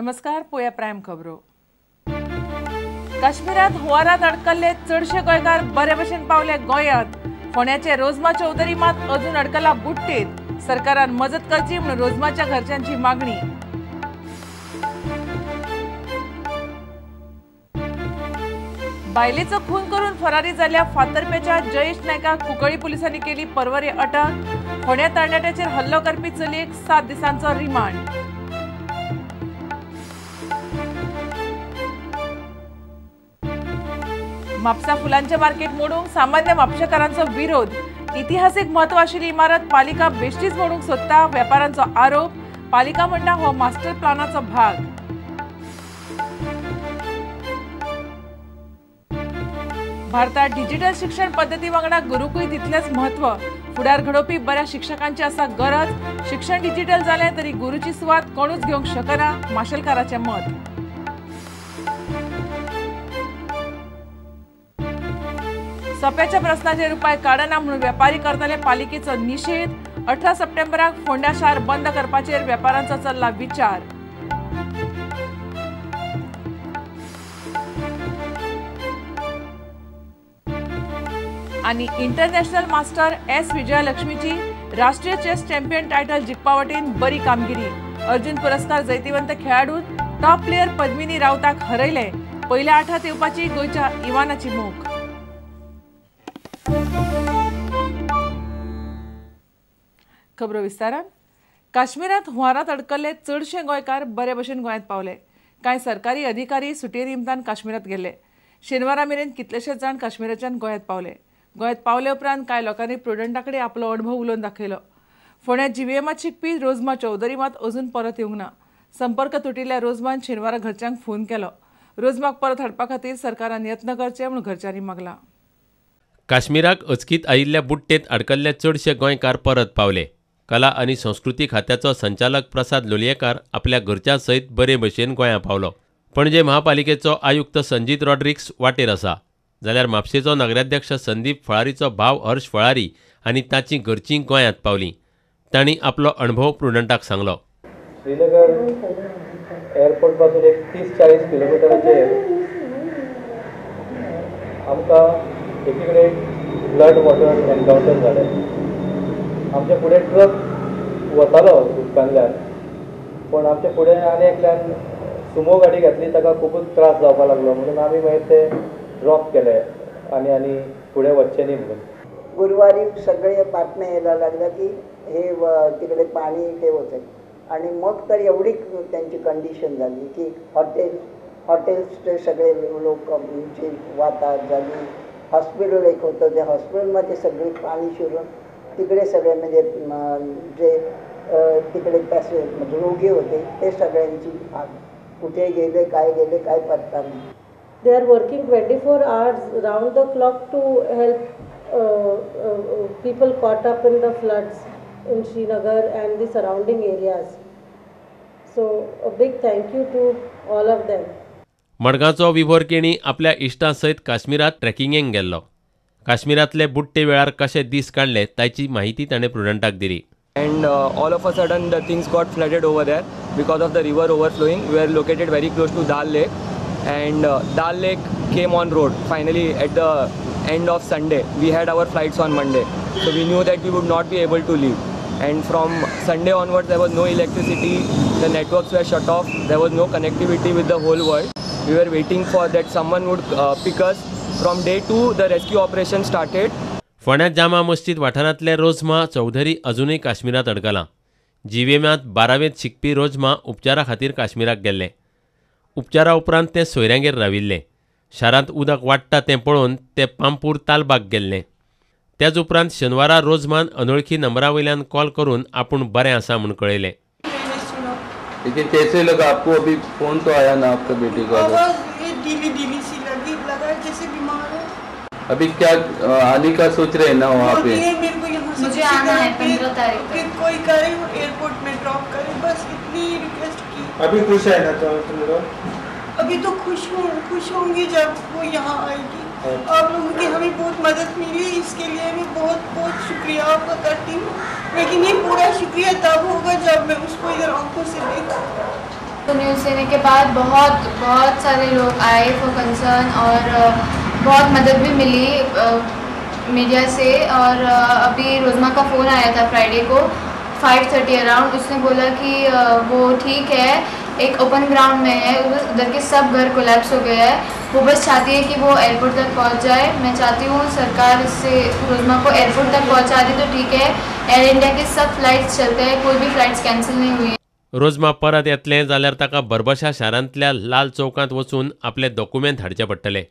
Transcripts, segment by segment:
नमस्कार, पोया प्रायम खबरो। काश्मीरात हुंवारात अडकल्ले चडशे गोंयकार बरे भशेन पावले गोंयांत। फोंड्याचे रोजमा चौधरी मात अजून अडकला बुट्टेत। सरकारान मजत करची म्हणून रोजमाच्या घरच्यांची मागणी। बायलेचो खून करून फरारी जाल्ल्या फातर्पेच्या जयेश नायकाक कुंकळ्ळी पुलिसांनी केली परवरे अटक। फोंड्या तरणाट्याचेर हल्लो करपी चलयेक 7 दिसांचो रिमांड। म्हापसा फुलांचे मार्केट मोडूंक सामान्य म्हापशेकारांचो विरोध। इतिहासीक महत्व आशिल्ली इमारत पालिका बेश्टीच मोडूंक सोदता, वेपाऱ्यांचो आरोप। पालिका म्हणटा हो मास्टर प्लॅनाचो भाग। भारतात डिजिटल शिक्षण पद्धती वांगडा गुरुकूय तितलेच महत्व। फुडार घडोवपी बऱ्या शिक्षकांची आसा गरज। शिक्षण डिजिटल जालें तरी गुरूची सुवात कोणूच घेवंक शकना, माशेलकाराचें मत। सोप्याच्या प्रस्नाचेर उपाय काडना म्हणून वेपारी करतले पालिकेचो निषेध। 18 सप्टेंबराक फोंड्या शार बंद करपाचेर वेपाऱ्यांचो चल्ला विचार। आणि इंटरनॅशनल मास्टर एस विजयलक्ष्मीची राष्ट्रीय चेस चॅम्पियन टायटल जिखपा वटेन बरी कामगिरी। अर्जुन पुरस्कार जैतिवंत खेळाडूत टॉप प्लेयर पद्मिनी रावताक हरयले। पयल्या 8 येवपाची गोंयच्या इवानाची मोख। खबरो विस्तारान। काश्मीरात हुंवारात अडकल्ले चडशे गोंयकार बरे भशेन गोंयांत पावले। कांय सरकारी अधिकारी सुटये निमतान काश्मीरात गेले। शेनवारा मेरेन कितलेशेच जाण काश्मीराच्यान गोंयांत पावले। गोंयांत पावले उपरांत कांय लोकांनी प्रुडंटाकडे आपलो अणभव उलोवन दाखयलो। फोंड्यात जीव्हीएमात शिकपी रोजमा चौधरी मात अजून परत येवंक ना। संपर्क तुटिल्ल्या रोजमान शेनवारा घरच्यांक फोन केलो। रोजमाक परत हाडपा खातीर सरकारान यत्न करचे म्हणून घरच्यांनी मागला। काश्मीराक अचकीत आयिल्ल्या बुट्टेत अडकल्ले चडशे गोंयकार परत पावले। कला आनी संस्कृती खात्याचो संचालक प्रसाद लोलयेकार आपल्या घरच्या सयत बरे भशेन गोंयां पावलो। पणजे महापालिकेचो आयुक्त संजीत रॉड्रिक्स वाटेर आसा, जाल्यार म्हापशेचो नगराध्यक्ष संदीप फळारीचो भाव हर्ष फळारी आनी ताची घरचीं गोंयांत पावलीं। तांणी आपलो अणभव प्रुडंटाक सांगलो। श्रीनगर एअरपोर्ट पासून एक 30-40 किलोमिटराचेर आमकां एकीकडे फ्लड वॉटर एनकावंटर जालें। आमचे फुडें ट्रक वतालो उदकांतल्यान, पण आमचे फुडें आनी एकल्यान सुमो गाडी घातली, ताका खूबच त्रास जावपाक लागलो म्हणून आमी मागीर ते ड्रॉप केले आनी फुडें वचचें न्ही म्हणून। गुरुवारी सगळे बातम्या यायला लागल्या की हे तिकडे पाणी ते होते आणि मग तर एवढी त्यांची कंडिशन झाली की हॉटेल्सचे सगळे लोक वाहतात झाली। हॉस्पिटल एक होतं, त्या हॉस्पिटलमध्ये सगळी पाणी शिरून तिकडे सगळे म्हणजे जे तिकडे पैसे रोगी होते ते सगळ्यांची कुठे गेले काय पत्ता नाही। They are working 24 hours round the clock to help people caught up in the floods in Srinagar and the surrounding areas. So a big thank you to all of them. मडगांवचो विभोर केणी आपल्या इश्टां सयत काश्मीरात ट्रेकिंगेक गेल्लो। काश्मीरातले बुट्टे वेळार कशे दीस काडले ताची माहिती ताणें प्रुडंटाक दिली। And all of a sudden the things got flooded over there because of the river overflowing. We are located very close to Dal Lake, and Dal Lake came on road finally at the end of Sunday. We had our flights on Monday, so we knew that we would not be able to leave. And from Sunday onwards there was no electricity, the networks were shut off, there was no connectivity with the whole world. We were waiting for that someone would pick us. From day 2 the rescue operation started. फोंड्यात Jama Masjid वाठारांतले रोजमा चौधरी अजूनय काश्मीरात अडकला। जीव्हीएमात 12वेंत शिकपी रोजमा उपचारा खातीर काश्मीराक गेल्ले। उपचारा उपरांत ते सोयऱ्यांगेर राविल्ले। शारांत उदक वाडटा तें पळोवन ते पांपूर तालबाग गेल्ले। त्याच उपरांत शेनवारा रोजमान अनोळखी नंबरावयल्यान कॉल करून आपूण बरें आसा म्हूण कळयलें। लेकिन कैसे लगा आपको? अभी फोन तो आया ना आपका बेटी का? जैसे बीमार है। अभी क्या आने का सोच रहे हैं ना वहाँ पे? मेरे को यहाँ से मुझे आना है 15 तारीख को। कोई करे एयरपोर्ट में ड्रॉप करे, बस इतनी रिक्वेस्ट की। अभी खुश है ना तुम लोग? अभी तो खुश होंगी जब वो यहाँ आएगी। आप लोगों की हमें बहुत मदद मिली, इसके लिए मैं बहुत शुक्रिया आपका करती हूँ। लेकिन ये पूरा शुक्रिया तब होगा जब मैं उसको इधर आंखों से देखूँ। तो न्यूज़ देने के बाद बहुत सारे लोग आए फॉर कंसर्न और बहुत मदद भी मिली मीडिया से। और अभी रोज़मा का फ़ोन आया था फ्राइडे को 5:30 अराउंड, उसने बोला कि वो ठीक है, एक ओपन ग्राउंड में है, उधर के सब घर कोलैप्स हो गया है, वो बस चाहती है कि वो एयरपोर्ट तक पहुंच जाए। मैं चाहती हूँ सरकार इससे रोज़मा को एयरपोर्ट तक पहुंचा दी तो ठीक है। एयर इंडिया के सब फ्लाइट्स चलते हैं, कोई भी फ्लाइट्स कॅन्सल नहीं हुई। रोज़मा परत येतले जाल्यार ताका बरबशा शारांतल्या लाल चौकांत वचून आपले डॉक्युमेंट हाडचे पडटले।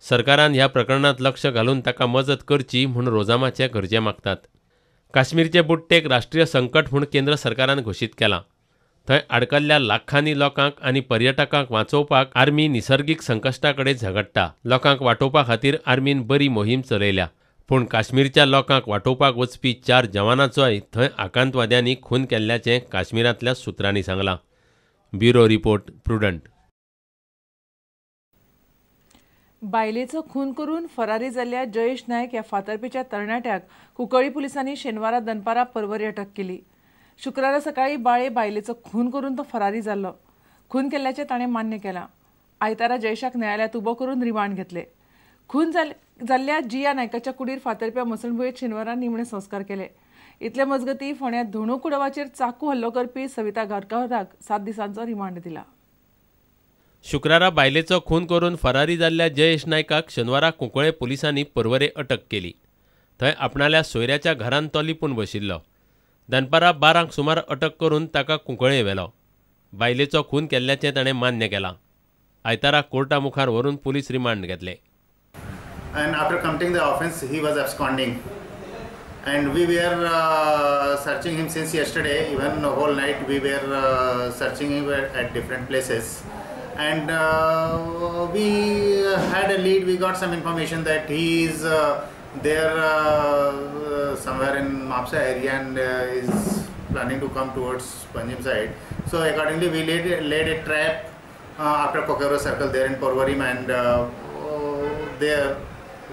सरकारान ह्या प्रकरणात लक्ष घालून ताका मजत करची म्हूण रोज़माचे घरचे मागतात। काश्मीरचे बुट्टेक राष्ट्रीय संकट म्हूण केंद्र सरकारान घोशीत केलां। थंय आडकल्ल्या लाखांनी लोकांक आनी पर्यटकांक वाचोवपाक आर्मी निसर्गीक संकश्टा कडेन झगडटा। लोकांक वाटोवपा खातीर आर्मीन बरी मोहीम चलयल्या, पूण काश्मीरच्या लोकांक वाटोवपाक वचपी 4 जवानांचोय थंय आकांतवाद्यांनी खून केल्ल्याचें काश्मीरांतल्या सुत्रांनी सांगलां। Bureau report prudent. बायलेचो खून करून फरारी जाल्ल्या जयेश नायक ह्या फातर्पेच्या तरणाट्याक कुंकळ्ळी पुलिसांनी शेनवारा दनपारा परवरी अटक केली। शुक्रारा सकाळी बायलेचो खून करून तो फरारी जाल्लो। खून केल्ल्याचें ताणें मान्य केलां। आयतारा जयेशाक न्यायालयांत उबो करून रिमांड घेतले। खून जाल्ल्या जिया नायकाच्या कुडीर फातर्प्या मसणभुंयेंत शेनवारा निमणे संस्कार केले। इतले मजगतीं फोंड्यांत धोंडू कुडवाचेर चाकू हल्लो करपी सविता गारकाराक 7 दिसांचो रिमांड दिला। शुक्रारा बायलेचो खून करून फरारी जाल्ल्या जयेश नायकाक शेनवारा कुंकळे पुलिसांनी परवरे अटक केली। थंय आपणाल्या सोयऱ्याच्या घरांत तो लिपून बशिल्लो। दनपारा 12 सुमार अटक करून ताका कुंकळे व्हेलो। बायलेचो खून केल्ल्याचें ताणें मान्य केलां। आयतारा कोर्टा मुखार व्हरून पुलीस रिमांड घेतले। And after committing the offence, he was absconding, and we were searching him since yesterday. Even the whole night we were searching him at different places, and we had a lead. We got some information that he is there somewhere in Mapsa area and is planning to come towards Panjim side. So accordingly, we laid a trap after Kokero Circle there in Porvorim, and there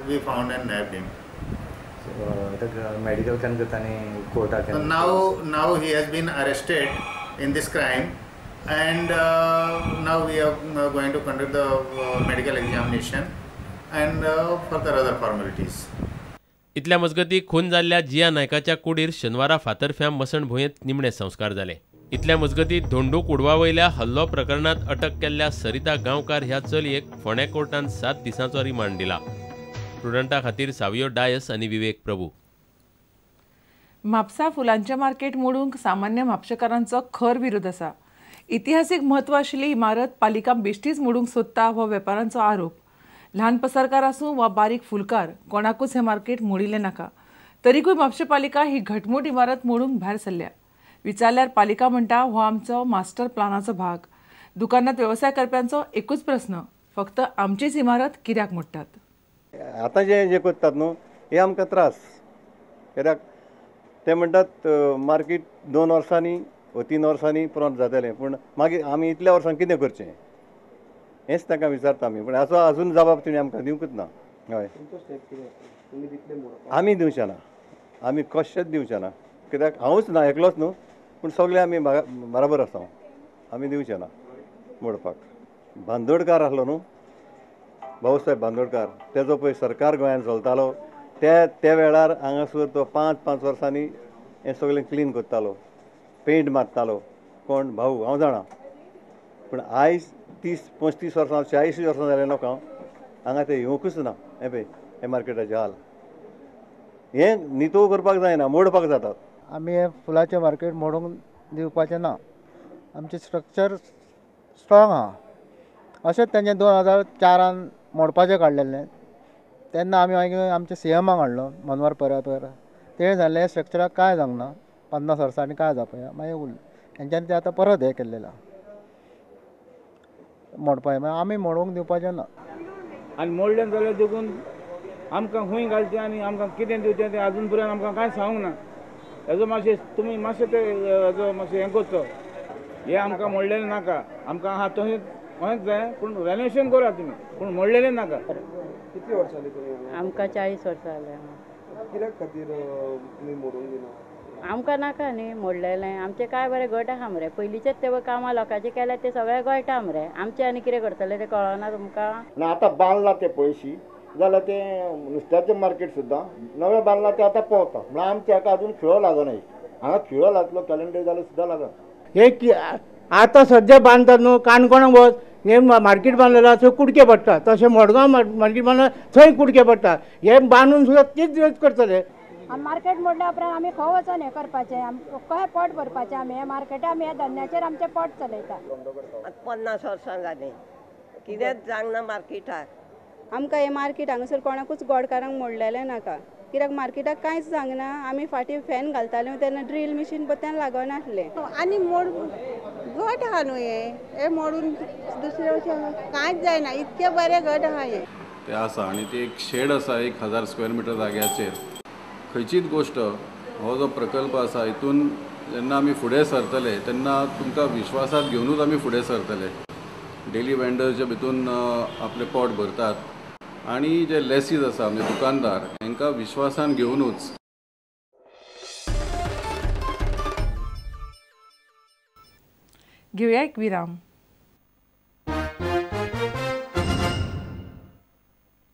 we found and nabbed him. Medical can get any quota. Now he has been arrested in this crime, and now we are going to conduct the medical examination and further other formalities. इतल्या मजगती खून जाल्ल्या जिया नायकाच्या कुडीर शेनवारा फातर्फ्या मसणभुंयेंत निमणे संस्कार जाले। इतल्या मजगती धोंडू कुडवा वयल्या हल्लो प्रकरणात अटक केल्ल्या सरिता गांवकार ह्या चलयेक फोंड्या कोर्टान 7 दिसांचो रिमांड दिला। प्रुडंटा खातीर सावियो डायस आनी विवेक प्रभू। म्हापसा फुलांचे मार्केट मोडूंक सामान्य म्हापशेकारांचो खर विरोध आसा। इतिहासीक म्हत्व आशिल्ली इमारत पालिका बेश्टीच मोडूंक सोदता हो वेपाऱ्यांचो आरोप। ल्हान पसरकार आसूं वा बारीक फुलकार कोणाकूच हें मार्केट मोडिल्लें नाका, तरीकूय म्हापशे पालिका ही घटमूट इमारत मोडूंक भायर सरल्या। विचारल्यार पालिका म्हणटा हो आमचो मास्टर प्लानाचो भाग। दुकानांत वेवसाय करप्यांचो एकूच प्रस्न, फक्त आमचीच इमारत कित्याक मोडटात? आतां जे करतात न्हू हे आमकां त्रास, कित्याक ते म्हणटात मार्केट 2 वर्सांनी वा 3 वर्सांनी परत जातलें, पूण मागीर आमी इतल्या वर्सांनी कितें करचें हेंच ताका विचारता आमी, पूण हाचो अजून जबाब तिणें आमकां दिवंकूच ना। हय, आमी दिवचे ना, आमी कशेंच दिवचे ना, कित्याक हांवूच ना एकलोच न्हू, पूण सगळे आमी बराबर आसा, आमी दिवचे ना मोडपाक। बांदोडकार आहलो न्हू, भाऊसाहेब बांदोडकार, तेजो पळय सरकार गोंयांत चलतालो, त्या वेळार हांगासर तो 5-5 वर्सांनी हें सगळें क्लीन करतालो, पेंट मारतालो। कोण? भाऊ, हांव जाणा। पूण आयज 30-35 वर्सां 40 वर्सां जालें लोकांक हांगा ते येवंकूच ना। हें पळय हे मार्केटाचे हाल, हें नितळ करपाक जायना, मोडपाक जातात। आमी हे फुलाचें मार्केट मोडूंक दिवपाचें ना, आमचें स्ट्रक्चर स्ट्रॉंग आहा। अशेंच तेंचें 2004 मोडपाचें काडलेलें, तेन्ना आमी मागीर आमच्या CMाक हाडलो, मनोहर पर्राकर, तेणें सांगलें हे स्ट्रक्चराक कांय जावंक ना, 50 वर्सांनी काय जावपाक मागीर उरलें, तेंच्यांनी तें आतां परत हें केल्लें आहा मोडपाचें, मागीर आमी मोडूंक दिवपाचें ना। आनी मोडलें जाल्यार देखून आमकां खंय घालचें आनी आमकां कितें दिवचें तें आजून पर्यंत आमकां कांय सांगूंक ना। हेजो मातशें तुमी मातशें तें हेजो मातशें हें करचो, हें आमकां मोडलेलें नाका, आमकां आहा तशेंच खंयच जाय, पूण रेनोवेशन करा तुमी, पूण मोडलेलें नाका। कितली वर्सां जालीं? आमकां 40 वर्सां जाल्यां। कित्याक खातीर तुमी मोडूंक दिना? आमकां नाका न्ही मोडलेलें आमचें काय बरें गट आहा मरे पयलींचेच ते कामां लोकांचे केल्या ते सगळे गळटा मरे आमचे आनी कितें करतले ते कळना तुमकां आनी आतां बांदलां ते पयशी जाल्यार तें नुस्त्याचें मार्केट सुद्दां नवें बांदलां तें आतां पावता म्हळ्यार आमच्या हाका अजून खिळो लागना हांगा खिळो लागलो कॅलेंडर जाल्यार सुद्दां लागना हे आतां सद्या बांदतात न्हू काणकोण वच हे मार्केट बांदलेला थंय कुडके पडटा तशें मडगांव मार्केट बांदला थंय कुडके पडटा हे बांदून सुद्दां तेच दिवस करतले मार्केट मोडल्या उपरांत आमी खंय वचोन हें करपाचें कशें पोट भरपाचें आमी हे मार्केटा आमी ह्या धंद्याचेर आमचें पोट चलयता 50 वर्सां जालीं कितेंच जावंक ना मार्केटाक आमकां हे मार्केट हांगासर कोणाकूच गोडकारांक मोडलेलें नाका कित्याक मार्केटाक कांयच जावंकना आमी फाटीं फॅन घालताले तेन्ना ड्रील मशीन तेन्ना लागनासलें आनी घट आहा न्हू हे मोडून दुसरे अशें कांयच जायना इतके बरे घट आहा हे ते आसा आनी ती एक शेड आसा 1000 स्क्वेअर मिटर जाग्याचेर खंयचीच गोश्ट हो जो प्रकल्प आसा हितून जेन्ना आमी फुडें सरतले तेन्ना तुमकां विश्वासांत घेवनूच आमी फुडें सरतले डेली वेंडर्स जे भितून आपले पोट भरतात आनी जे लेसीज आसा म्हणजे दुकानदार हांकां विश्वासान घेवनूच घेवया एक विराम.